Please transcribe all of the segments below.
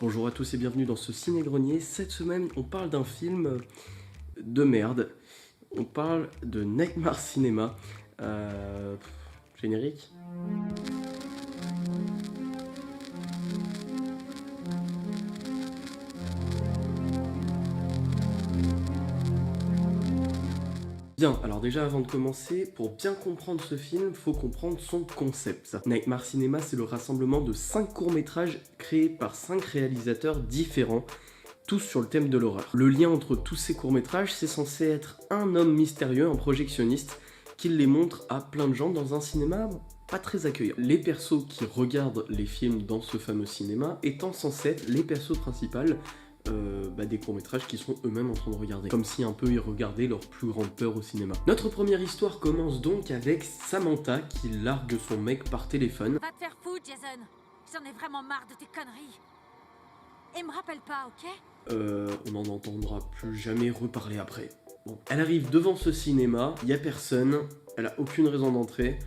Bonjour à tous et bienvenue dans ce Ciné-Grenier. Cette semaine, on parle d'un film de merde. On parle de Nightmare Cinema. Générique. Bien, alors déjà avant de commencer, pour bien comprendre ce film, faut comprendre son concept. Nightmare Cinema, c'est le rassemblement de 5 courts-métrages créés par 5 réalisateurs différents, tous sur le thème de l'horreur. Le lien entre tous ces courts-métrages, c'est censé être un homme mystérieux, un projectionniste, qui les montre à plein de gens dans un cinéma pas très accueillant. Les persos qui regardent les films dans ce fameux cinéma étant censés être les persos principaux des courts-métrages qui sont eux-mêmes en train de regarder. Comme si un peu ils regardaient leur plus grande peur au cinéma. Notre première histoire commence donc avec Samantha qui largue son mec par téléphone. Va te faire foutre, Jason. J'en ai vraiment marre de tes conneries. Et me rappelle pas, ok? On n'en entendra plus jamais reparler après. Bon. Elle arrive devant ce cinéma, y a personne, elle a aucune raison d'entrer,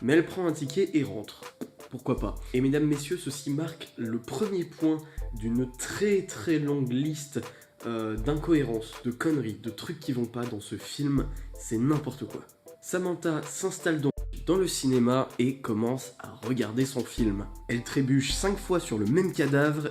mais elle prend un ticket et rentre. Pourquoi pas. Et mesdames, messieurs, ceci marque le premier point d'une très longue liste d'incohérences, de conneries, de trucs qui vont pas dans ce film. C'est n'importe quoi. Samantha s'installe donc dans le cinéma et commence à regarder son film. Elle trébuche 5 fois sur le même cadavre.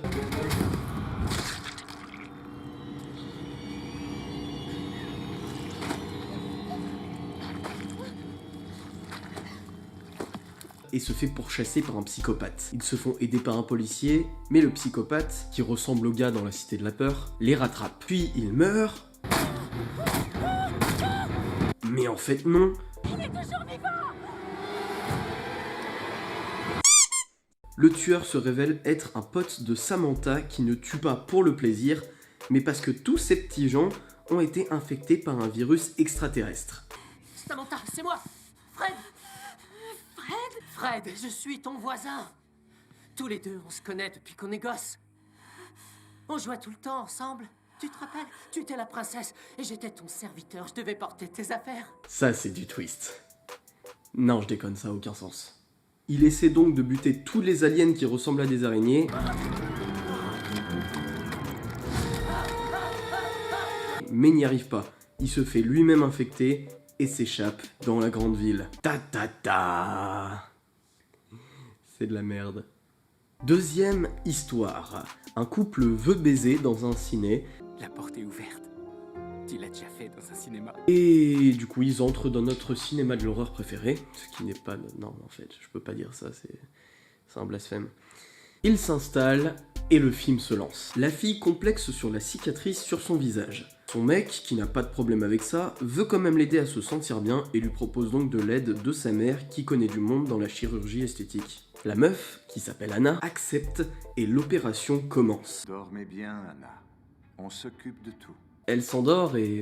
Et se fait pourchasser par un psychopathe. Ils se font aider par un policier, mais le psychopathe, qui ressemble au gars dans La Cité de la Peur, les rattrape. Puis il meurt. Mais en fait non. Il est toujours vivant! Le tueur se révèle être un pote de Samantha qui ne tue pas pour le plaisir, mais parce que tous ces petits gens ont été infectés par un virus extraterrestre. Samantha, c'est moi, Fred. Fred, je suis ton voisin. Tous les deux, on se connaît depuis qu'on est gosses. On jouait tout le temps ensemble. Tu te rappelles? Tu étais la princesse et j'étais ton serviteur. Je devais porter tes affaires. Ça, c'est du twist. Non, je déconne, ça n'a aucun sens. Il essaie donc de buter tous les aliens qui ressemblent à des araignées. Mais n'y arrive pas. Il se fait lui-même infecter et s'échappe dans la grande ville. Ta ta ta. C'est de la merde. Deuxième histoire. Un couple veut baiser dans un ciné. La porte est ouverte. Tu l'as déjà fait dans un cinéma. Et du coup, ils entrent dans notre cinéma de l'horreur préféré. Ce qui n'est pas... Non, en fait, je peux pas dire ça, c'est un blasphème. Ils s'installent et le film se lance. La fille complexe sur la cicatrice sur son visage. Son mec, qui n'a pas de problème avec ça, veut quand même l'aider à se sentir bien et lui propose donc de l'aide de sa mère qui connaît du monde dans la chirurgie esthétique. La meuf, qui s'appelle Anna, accepte et l'opération commence. Dormez bien, Anna. On s'occupe de tout. Elle s'endort et...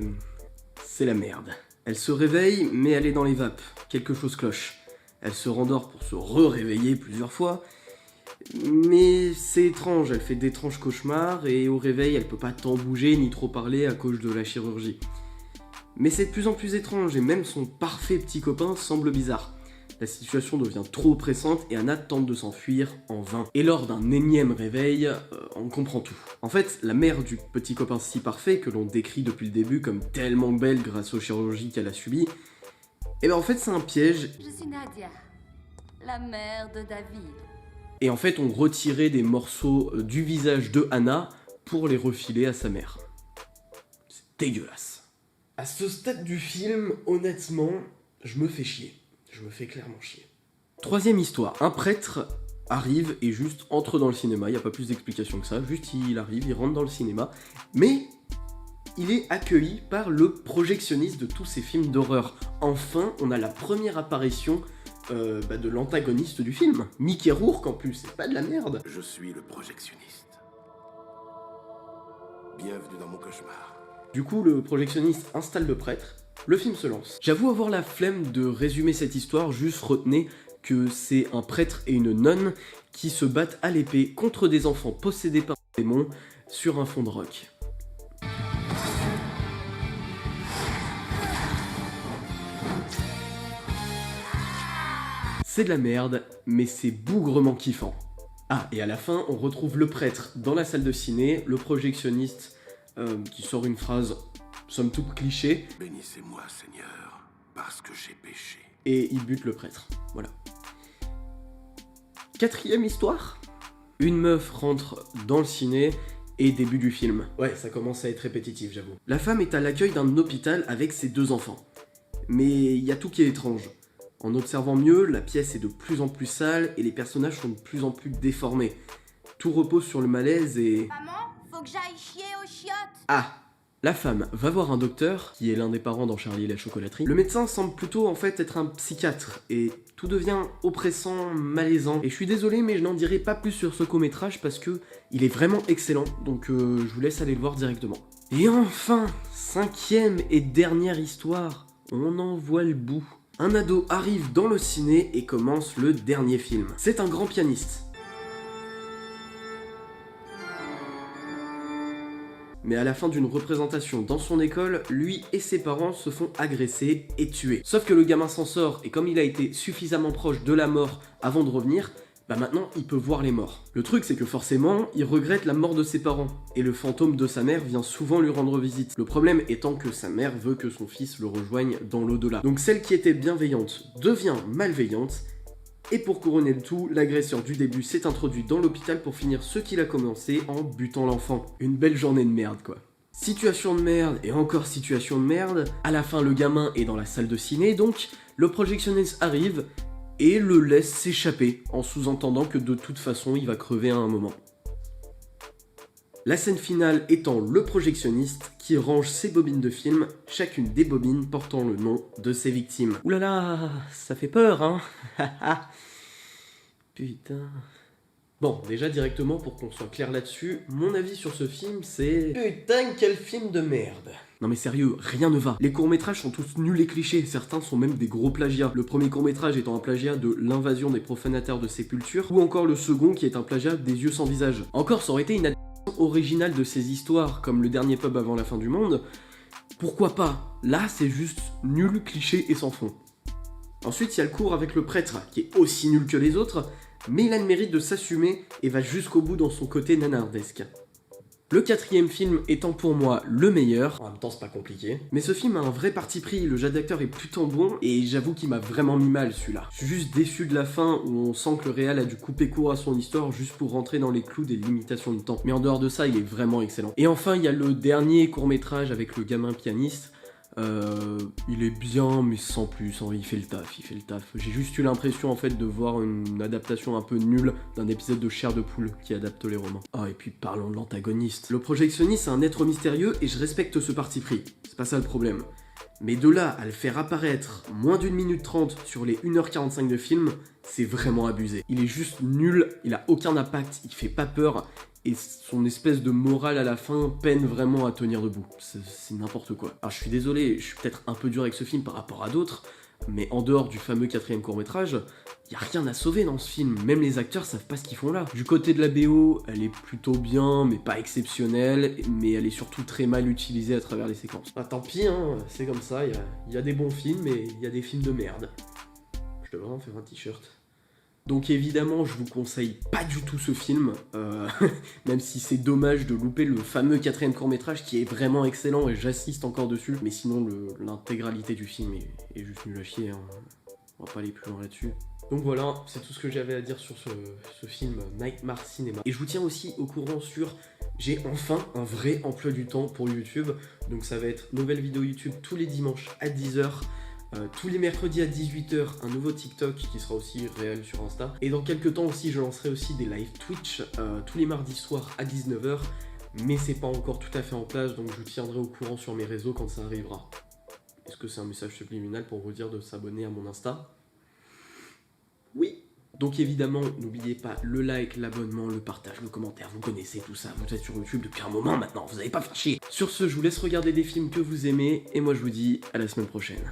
c'est la merde. Elle se réveille, mais elle est dans les vapes. Quelque chose cloche. Elle se rendort pour se réveiller plusieurs fois. Mais c'est étrange, elle fait d'étranges cauchemars et au réveil, elle peut pas tant bouger ni trop parler à cause de la chirurgie. Mais c'est de plus en plus étrange et même son parfait petit copain semble bizarre. La situation devient trop oppressante et Anna tente de s'enfuir en vain. Et lors d'un énième réveil, on comprend tout. En fait, la mère du petit copain si parfait, que l'on décrit depuis le début comme tellement belle grâce aux chirurgies qu'elle a subies, et ben en fait c'est un piège. Je suis Nadia, la mère de David. Et en fait on retirait des morceaux du visage de Anna pour les refiler à sa mère. C'est dégueulasse. À ce stade du film, honnêtement, je me fais chier. Je me fais clairement chier. Troisième histoire. Un prêtre arrive et juste entre dans le cinéma. Il n'y a pas plus d'explication que ça. Juste il arrive, il rentre dans le cinéma. Mais il est accueilli par le projectionniste de tous ces films d'horreur. Enfin, on a la première apparition de l'antagoniste du film. Mickey Rourke en plus, c'est pas de la merde. Je suis le projectionniste. Bienvenue dans mon cauchemar. Du coup, le projectionniste installe le prêtre. Le film se lance. J'avoue avoir la flemme de résumer cette histoire, juste retenez que c'est un prêtre et une nonne qui se battent à l'épée contre des enfants possédés par des démons sur un fond de rock. C'est de la merde, mais c'est bougrement kiffant. Ah, et à la fin, on retrouve le prêtre dans la salle de ciné, le projectionniste qui sort une phrase, somme toute cliché. Bénissez-moi, Seigneur, parce que j'ai péché. Et il bute le prêtre. Voilà. 4e histoire. Une meuf rentre dans le ciné et début du film. Ouais, ça commence à être répétitif, j'avoue. La femme est à l'accueil d'un hôpital avec ses 2 enfants. Mais il y a tout qui est étrange. En observant mieux, la pièce est de plus en plus sale et les personnages sont de plus en plus déformés. Tout repose sur le malaise et... Maman, faut que j'aille chier aux chiottes. Ah! La femme va voir un docteur, qui est l'un des parents dans Charlie et la chocolaterie. Le médecin semble plutôt en fait être un psychiatre, et tout devient oppressant, malaisant. Et je suis désolé, mais je n'en dirai pas plus sur ce court-métrage parce que il est vraiment excellent, donc je vous laisse aller le voir directement. Et enfin, 5e et dernière histoire, on en voit le bout. Un ado arrive dans le ciné et commence le dernier film. C'est un grand pianiste. Mais à la fin d'une représentation dans son école, lui et ses parents se font agresser et tuer. Sauf que le gamin s'en sort, et comme il a été suffisamment proche de la mort avant de revenir, bah maintenant il peut voir les morts. Le truc c'est que forcément, il regrette la mort de ses parents, et le fantôme de sa mère vient souvent lui rendre visite. Le problème étant que sa mère veut que son fils le rejoigne dans l'au-delà. Donc celle qui était bienveillante devient malveillante, et pour couronner le tout, l'agresseur du début s'est introduit dans l'hôpital pour finir ce qu'il a commencé en butant l'enfant. Une belle journée de merde quoi. Situation de merde et encore situation de merde, à la fin le gamin est dans la salle de ciné donc le projectionniste arrive et le laisse s'échapper en sous-entendant que de toute façon il va crever à un moment. La scène finale étant le projectionniste qui range ses bobines de film, chacune des bobines portant le nom de ses victimes. Ouh là là, ça fait peur hein. Putain. Bon, déjà directement pour qu'on soit clair là-dessus, mon avis sur ce film c'est... Putain quel film de merde. Non mais sérieux, rien ne va. Les courts-métrages sont tous nuls et clichés, certains sont même des gros plagiats. Le premier court-métrage étant un plagiat de L'invasion des profanateurs de sépulture, ou encore le second qui est un plagiat des Yeux sans visage. Encore ça aurait été une originale de ces histoires comme Le dernier pub avant la fin du monde, pourquoi pas? Là c'est juste nul, cliché et sans fond. Ensuite il y a le cours avec le prêtre qui est aussi nul que les autres, mais il a le mérite de s'assumer et va jusqu'au bout dans son côté nanardesque. Le 4e film étant pour moi le meilleur, en même temps c'est pas compliqué, mais ce film a un vrai parti pris, le jeu d'acteur est plutôt bon, et j'avoue qu'il m'a vraiment mis mal celui-là. Je suis juste déçu de la fin où on sent que le réal a dû couper court à son histoire juste pour rentrer dans les clous des limitations de temps. Mais en dehors de ça, il est vraiment excellent. Et enfin, il y a le dernier court-métrage avec le gamin pianiste. Il est bien mais sans plus, hein, il fait le taf. J'ai juste eu l'impression en fait de voir une adaptation un peu nulle d'un épisode de Chair de poule qui adapte les romans. Ah et puis parlons de l'antagoniste. Le projectionniste c'est un être mystérieux et je respecte ce parti pris, c'est pas ça le problème. Mais de là à le faire apparaître moins d'1 minute 30 sur les 1h45 de film, c'est vraiment abusé. Il est juste nul, il a aucun impact, il fait pas peur, et son espèce de morale à la fin peine vraiment à tenir debout. C'est n'importe quoi. Alors je suis désolé, je suis peut-être un peu dur avec ce film par rapport à d'autres, mais en dehors du fameux 4e court-métrage, y a rien à sauver dans ce film, même les acteurs savent pas ce qu'ils font là. Du côté de la BO, elle est plutôt bien, mais pas exceptionnelle, mais elle est surtout très mal utilisée à travers les séquences. Ah tant pis, hein, c'est comme ça, y a des bons films, mais il y a des films de merde. Je devrais en faire un t-shirt. Donc évidemment, je vous conseille pas du tout ce film, même si c'est dommage de louper le fameux 4e court-métrage qui est vraiment excellent et j'assiste encore dessus, mais sinon l'intégralité du film est juste nul à chier, hein. On va pas aller plus loin là-dessus. Donc voilà, c'est tout ce que j'avais à dire sur ce film Nightmare Cinema. Et je vous tiens aussi au courant sur... J'ai enfin un vrai emploi du temps pour YouTube, donc ça va être nouvelle vidéo YouTube tous les dimanches à 10h, tous les mercredis à 18h, un nouveau TikTok qui sera aussi réel sur Insta. Et dans quelques temps aussi, je lancerai aussi des live Twitch tous les mardis soirs à 19h, mais c'est pas encore tout à fait en place, donc je vous tiendrai au courant sur mes réseaux quand ça arrivera. Est-ce que c'est un message subliminal pour vous dire de s'abonner à mon Insta? Oui. Donc évidemment, n'oubliez pas le like, l'abonnement, le partage, le commentaire, vous connaissez tout ça, vous êtes sur YouTube depuis un moment maintenant, vous n'allez pas faire chier. Sur ce, je vous laisse regarder des films que vous aimez, et moi je vous dis à la semaine prochaine.